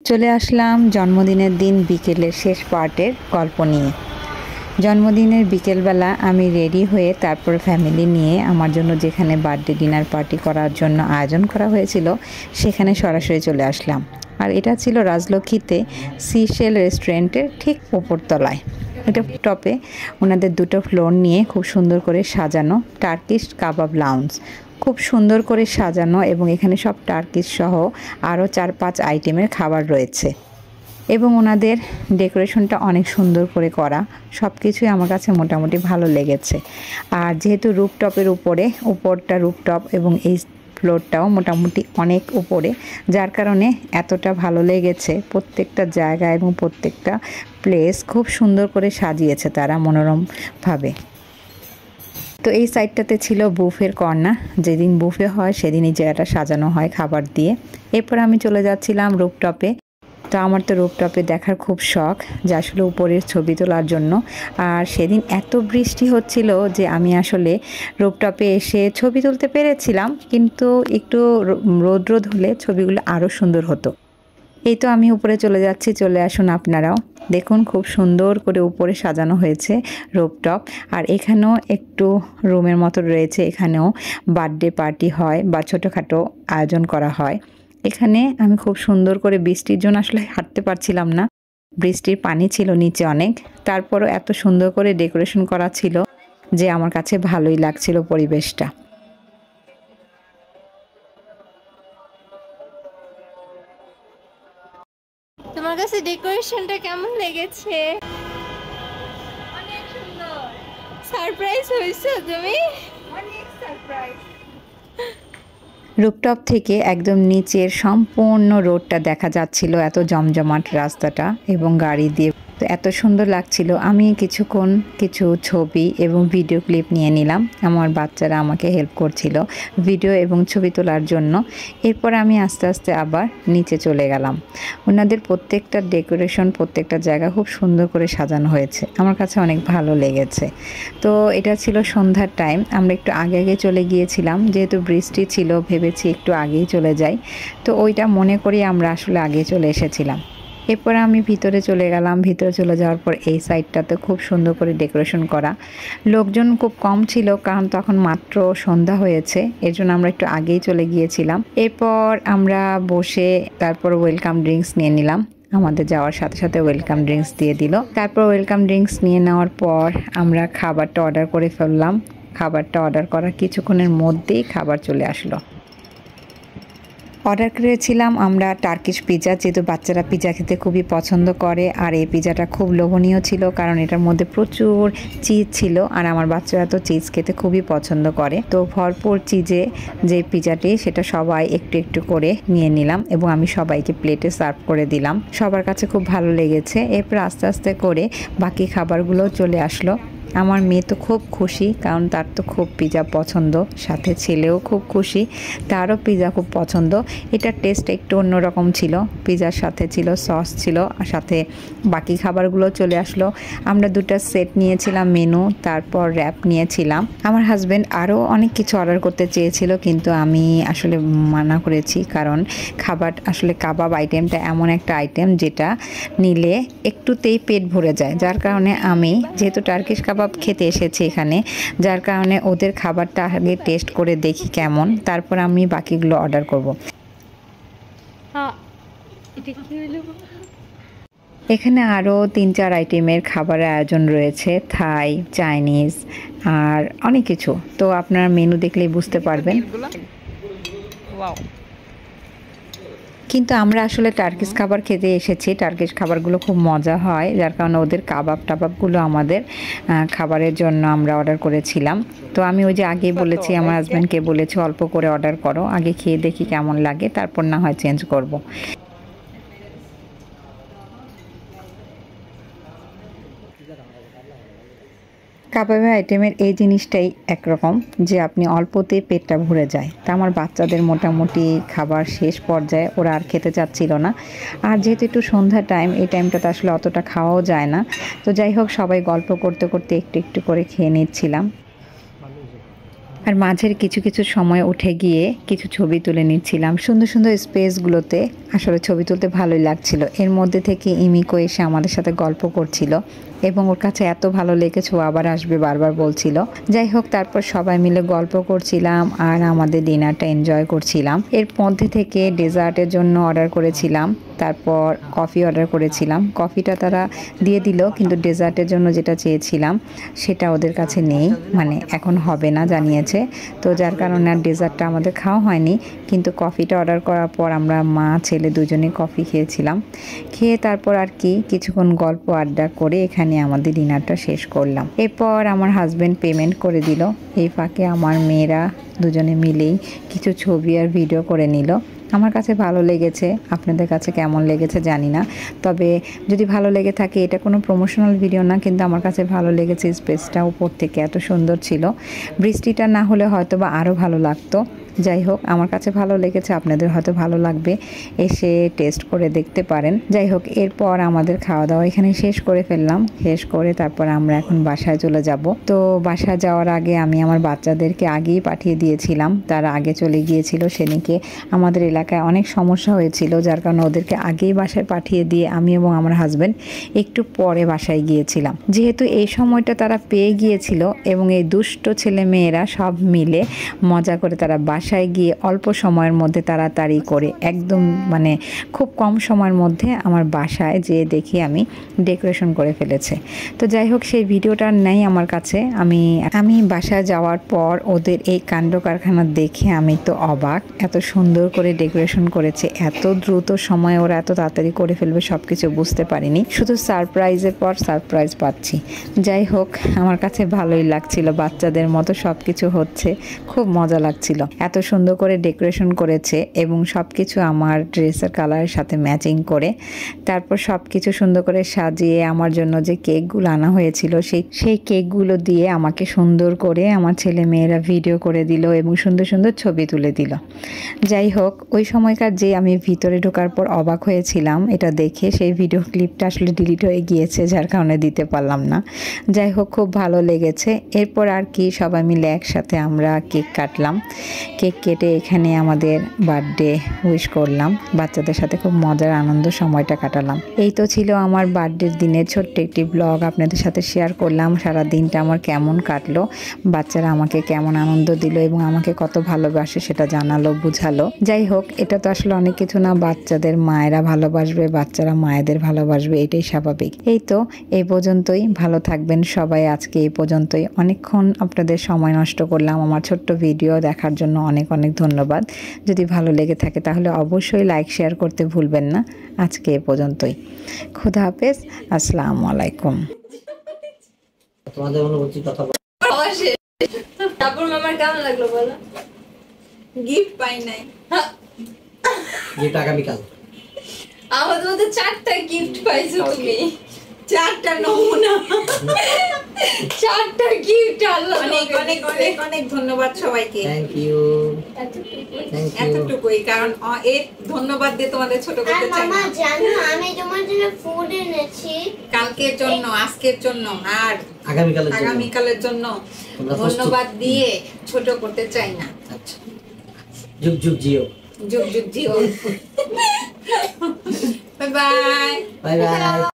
চলে আসলাম জন্মদিনের দিন বিকেলের শেষ পার্টের গল্প নিয়ে। জন্মদিনের বিকেলবেলা আমি রেডি হয়ে তারপর ফ্যামিলি নিয়ে আমার জন্য যেখানে বার্থডে ডিনার পার্টি করার জন্য আয়োজন করা হয়েছিল সেখানে সরাসরি চলে আসলাম। আর এটা ছিল রাজলক্ষ্মীতে সিশেল রেস্টুরেন্টের ঠিক উপরতলায়। এটা টপে ওনাদের দুটো ফ্লোর নিয়ে খুব সুন্দর করে সাজানো টার্কিশ কাবাব লাউঞ্জ, খুব সুন্দর করে সাজানো এবং এখানে সব টার্কিশ সহ আরও 4-5 আইটেমের খাবার রয়েছে এবং ওনাদের ডেকোরেশনটা অনেক সুন্দর করে করা। সব কিছুই আমার কাছে মোটামুটি ভালো লেগেছে। আর যেহেতু রুফটপের উপরটা রুফটপ এবং এই ফ্লোরটাও মোটামুটি অনেক উপরে, যার কারণে এতটা ভালো লেগেছে। প্রত্যেকটা জায়গা এবং প্রত্যেকটা প্লেস খুব সুন্দর করে সাজিয়েছে তারা মনোরমভাবে। তো এই সাইডটাতে ছিল বুফের কর্নার, যেদিন বুফে হয় সেদিন এই জায়গাটা সাজানো হয় খাবার দিয়ে। এরপর আমি চলে যাচ্ছিলাম রুফটপে। তো আমার তো রুফটপে দেখার খুব শখ, যে আসলে উপরের ছবি তোলার জন্য। আর সেদিন এত বৃষ্টি হচ্ছিল যে আমি আসলে রুফটপে এসে ছবি তুলতে পেরেছিলাম, কিন্তু একটু রোদ হলে ছবিগুলো আরও সুন্দর হতো। এই তো আমি উপরে চলে যাচ্ছি, চলে আসুন আপনারাও দেখুন। খুব সুন্দর করে উপরে সাজানো হয়েছে রুফটপ। আর এখানেও একটু রুমের মতো রয়েছে, এখানেও বার্থডে পার্টি হয় বা ছোটোখাটো আয়োজন করা হয়। এখানে আমি খুব সুন্দর করে, বৃষ্টির জন্য আসলে হাঁটতে পারছিলাম না, বৃষ্টির পানি ছিল নিচে অনেক, তারপরও এত সুন্দর করে ডেকোরেশন করা ছিল যে আমার কাছে ভালোই লাগছিল পরিবেশটা। তোমার কাছে ডেকোরেশনটা কেমন লেগেছে? অনেক সুন্দর। সারপ্রাইজ হয়েছো তুমি? অনেক সারপ্রাইজ। রুফটপ থেকে একদম নিচের সম্পূর্ণ রোডটা দেখা যাচ্ছিল, এত জমজমাট রাস্তাটা এবং গাড়ি দিয়ে তো এত সুন্দর লাগছিল। আমি কিছুক্ষণ কিছু ছবি এবং ভিডিও ক্লিপ নিয়ে নিলাম। আমার বাচ্চারা আমাকে হেল্প করছিল ভিডিও এবং ছবি তোলার জন্য। এরপর আমি আস্তে আস্তে আবার নিচে চলে গেলাম। ওনাদের প্রত্যেকটা ডেকোরেশন, প্রত্যেকটা জায়গা খুব সুন্দর করে সাজানো হয়েছে, আমার কাছে অনেক ভালো লেগেছে। তো এটা ছিল সন্ধ্যার টাইম, আমরা একটু আগে চলে গিয়েছিলাম, যেহেতু বৃষ্টি ছিল ভেবেছি একটু আগেই চলে যাই। তো ওইটা মনে করি আমরা আসলে আগে চলে এসেছিলাম। এরপর আমি ভিতরে চলে গেলাম। ভিতরে চলে যাওয়ার পর এই সাইডটাতে খুব সুন্দর করে ডেকোরেশন করা। লোকজন খুব কম ছিল, কারণ তখন মাত্র সন্ধ্যা হয়েছে, এর জন্য আমরা একটু আগেই চলে গিয়েছিলাম। এরপর আমরা বসে তারপর ওয়েলকাম ড্রিঙ্কস নিয়ে নিলাম। আমাদের যাওয়ার সাথে সাথে ওয়েলকাম ড্রিঙ্কস দিয়ে দিল। তারপর ওয়েলকাম ড্রিঙ্কস নিয়ে নেওয়ার পর আমরা খাবারটা অর্ডার করে ফেললাম। খাবারটা অর্ডার করার কিছুক্ষণের মধ্যেই খাবার চলে আসলো। অর্ডার করেছিলাম আমরা টার্কিশ পিৎজা, যেহেতু বাচ্চারা পিৎজা খেতে খুবই পছন্দ করে। আর এই পিৎজাটা খুব লোভনীয় ছিল, কারণ এটার মধ্যে প্রচুর চিজ ছিল, আর আমার বাচ্চারা তো চিজ খেতে খুবই পছন্দ করে। তো ভরপুর চিজে যে পিৎজাটি, সেটা সবাই একটু একটু করে নিয়ে নিলাম এবং আমি সবাইকে প্লেটে সার্ভ করে দিলাম। সবার কাছে খুব ভালো লেগেছে। এরপর আস্তে আস্তে করে বাকি খাবারগুলো চলে আসলো। আমার মেয়ে তো খুব খুশি, কারণ তার তো খুব পিৎজা পছন্দ, সাথে ছেলেও খুব খুশি, তারও পিৎজা খুব পছন্দ। এটার টেস্ট একটু অন্যরকম ছিল, পিৎজার সাথে ছিল সস ছিল, আর সাথে বাকি খাবারগুলো চলে আসলো। আমরা দুটো সেট নিয়েছিলাম মেনু, তারপর র্যাপ নিয়েছিলাম। আমার হাজব্যান্ড আরও অনেক কিছু অর্ডার করতে চেয়েছিল, কিন্তু আমি আসলে মানা করেছি, কারণ খাবার আসলে কাবাব আইটেমটা এমন একটা আইটেম যেটা নিলে একটুতেই পেট ভরে যায়, যার কারণে আমি, যেহেতু টার্কিশ কাবাব খেতে এসেছি এখানে, যার কারণে ওদের খাবারটা আগে টেস্ট করে দেখি কেমন, তারপর আমি বাকিগুলো অর্ডার করব। এখানে আরও 3-4 আইটেমের খাবারের আয়োজন রয়েছে, থাই, চাইনিজ আর অনেক কিছু। তো আপনারা মেনু দেখলেই বুঝতে পারবেন। কিন্তু আমরা আসলে টার্কিশ খাবার খেতে এসেছি, টার্কিশ খাবারগুলো খুব মজা হয়, যার কারণে ওদের কাবাব টাবাবগুলো আমাদের খাবারের জন্য আমরা অর্ডার করেছিলাম। তো আমি ওই যে আগেই বলেছি, আমার হাজব্যান্ডকে বলেছি অল্প করে অর্ডার করো, আগে খেয়ে দেখি কেমন লাগে, তারপর না হয় চেঞ্জ করব। কাবাবের আইটেমের এই জিনিসটাই একরকম, যে আপনি অল্পতেই পেটটা ভরে যায়। তা আমার বাচ্চাদের মোটামুটি খাবার শেষ পর্যায়ে, ওরা আর খেতে চাচ্ছিল না। আর যেহেতু একটু সন্ধ্যা টাইম, এই টাইমটাতে আসলে অতটা খাওয়াও যায় না। তো যাই হোক, সবাই গল্প করতে করতে একটু একটু করে খেয়ে নিচ্ছিলাম। আর মাঝের কিছু কিছু সময় উঠে গিয়ে কিছু ছবি তুলে নিচ্ছিলাম। সুন্দর সুন্দর স্পেসগুলোতে আসলে ছবি তুলতে ভালোই লাগছিল। এর মধ্যে থেকে ইমিকো এসে আমাদের সাথে গল্প করছিল এবং ওর কাছে এত ভালো লেগেছে ও আবার আসবে বারবার বলছিল। যাই হোক, তারপর সবাই মিলে গল্প করছিলাম আর আমাদের ডিনারটা এনজয় করছিলাম। এর মধ্যে থেকে ডেজার্টের জন্য অর্ডার করেছিলাম, তারপর কফি অর্ডার করেছিলাম। কফিটা তারা দিয়ে দিল, কিন্তু ডেজার্টের জন্য যেটা চেয়েছিলাম সেটা ওদের কাছে নেই, মানে এখন হবে না জানিয়েছে। তো যার কারণে আর ডেজার্টটা আমাদের খাওয়া হয়নি, কিন্তু কফিটা অর্ডার করার পর আমরা মা ছেলে দুজনে কফি খেয়েছিলাম। খেয়ে তারপর আর কি কিছুক্ষণ গল্প আড্ডা করে এখানে আমাদের ডিনারটা শেষ করলাম। এরপর আমার হাজব্যান্ড পেমেন্ট করে দিল। এই ফাঁকে আমার মেয়েরা দুজনে মিলেই কিছু ছবি আর ভিডিও করে নিল। আমার কাছে ভালো লেগেছে, আপনাদের কাছে কেমন লেগেছে জানি না। তবে যদি ভালো লেগে থাকে, এটা কোনো প্রমোশনাল ভিডিও না, কিন্তু আমার কাছে ভালো লেগেছে। স্পেসটা উপর থেকে এত সুন্দর ছিল, বৃষ্টিটা না হলে হয়তো বা আরও ভালো লাগতো। যাই হোক, আমার কাছে ভালো লেগেছে, আপনাদের হয়তো ভালো লাগবে, এসে টেস্ট করে দেখতে পারেন। যাই হোক, এরপর আমাদের খাওয়া দাওয়া এখানে শেষ করে ফেললাম। শেষ করে তারপর আমরা এখন বাসায় চলে যাব। তো বাসায় যাওয়ার আগে আমি আমার বাচ্চাদেরকে আগেই পাঠিয়ে দিয়েছিলাম, তারা আগে চলে গিয়েছিল। সেদিকে আমাদের এলাকায় অনেক সমস্যা হয়েছিল, যার কারণে ওদেরকে আগেই বাসায় পাঠিয়ে দিয়ে আমি এবং আমার হাজব্যান্ড একটু পরে বাসায় গিয়েছিলাম। যেহেতু এই সময়টা তারা পেয়ে গিয়েছিল এবং এই দুষ্ট ছেলে মেয়েরা সব মিলে মজা করে তারা বাসায় গিয়ে অল্প সময়ের মধ্যে তাড়াতাড়ি করে একদম মানে খুব কম সময়ের মধ্যে আমার বাসায় যেয়ে দেখি আমি ডেকোরেশন করে ফেলেছে। তো যাই হোক, সেই ভিডিওটা নেই আমার কাছে। আমি বাসায় যাওয়ার পর ওদের এই কাণ্ড কারখানা দেখে আমি তো অবাক। এত সুন্দর করে ডেকোরেশন করেছে, এত দ্রুত সময়ে ওরা এত তাড়াতাড়ি করে ফেলবে সব কিছু বুঝতে পারিনি। শুধু সারপ্রাইজের পর সারপ্রাইজ পাচ্ছি। যাই হোক, আমার কাছে ভালোই লাগছিল, বাচ্চাদের মতো সব কিছু হচ্ছে, খুব মজা লাগছিল। এত সুন্দর করে ডেকোরেশন করেছে এবং সব কিছু আমার ড্রেসের কালারের সাথে ম্যাচিং করে। তারপর সব কিছু সুন্দর করে সাজিয়ে আমার জন্য যে কেকগুলো আনা হয়েছিল সেই কেকগুলো দিয়ে আমাকে সুন্দর করে আমার ছেলে মেয়েরা ভিডিও করে দিল এবং সুন্দর সুন্দর ছবি তুলে দিল। যাই হোক, ওই সময়কার যে আমি ভিতরে ঢোকার পর অবাক হয়েছিলাম এটা দেখে, সেই ভিডিও ক্লিপটা আসলে ডিলিট হয়ে গিয়েছে, যার কারণে দিতে পারলাম না। যাই হোক, খুব ভালো লেগেছে। এরপর আর কি সবাই মিলে একসাথে আমরা কেক কাটলাম। কেক কেটে এখানে আমাদের বার্থডে উইশ করলাম, বাচ্চাদের সাথে খুব মজার আনন্দ সময়টা কাটালাম। এই তো ছিল আমার বার্থডের দিনের ছোট্ট একটি ব্লগ, আপনাদের সাথে শেয়ার করলাম সারা দিনটা আমার কেমন কাটলো, বাচ্চারা আমাকে কেমন আনন্দ দিল এবং আমাকে কত ভালোবাসে সেটা জানালো, বুঝালো। যাই হোক, এটা তো আসলে অনেক কিছু না, বাচ্চাদের মায়েরা ভালোবাসবে, বাচ্চারা মায়েদের ভালোবাসবে, এটাই স্বাভাবিক। এই তো এই পর্যন্তই, ভালো থাকবেন সবাই। আজকে এই পর্যন্তই, অনেকক্ষণ আপনাদের সময় নষ্ট করলাম। আমার ছোট্ট ভিডিও দেখার জন্য অনেক অনেক ধন্যবাদ। যদি ভালো লেগে থাকে তাহলে অবশ্যই লাইক শেয়ার করতে ভুলবেন না। আজকে এ পর্যন্তই, খুদা হাফেজ, আসসালামু আলাইকুম। তোমাদের অনুভূতির কথা বলো। তারপর মামার কেমন লাগলো বলো? গিফট পাই নাই। যেটা আগামীকাল আমাদের মধ্যে 4টা গিফট পাইছো তুমি। 4টা নমুনা। 4টা গিফট। আল্লাহ অনেক অনেক অনেক অনেক ধন্যবাদ সবাইকে। Thank you. এতটুকুই, কারণ এর ধন্যবাদ দিয়ে তোমাদের ছোট করতে চাই না। মামা জানো আমি তোমার জন্য ফুড এনেছি কালকের জন্য, আজকের জন্য আর আগামীকালের জন্য তোমরা ধন্যবাদ দিয়ে ছোট করতে চাই না। আচ্ছা, যুগ যুগ জিও। যুগ যুগ Jio. Bye bye. Bye bye.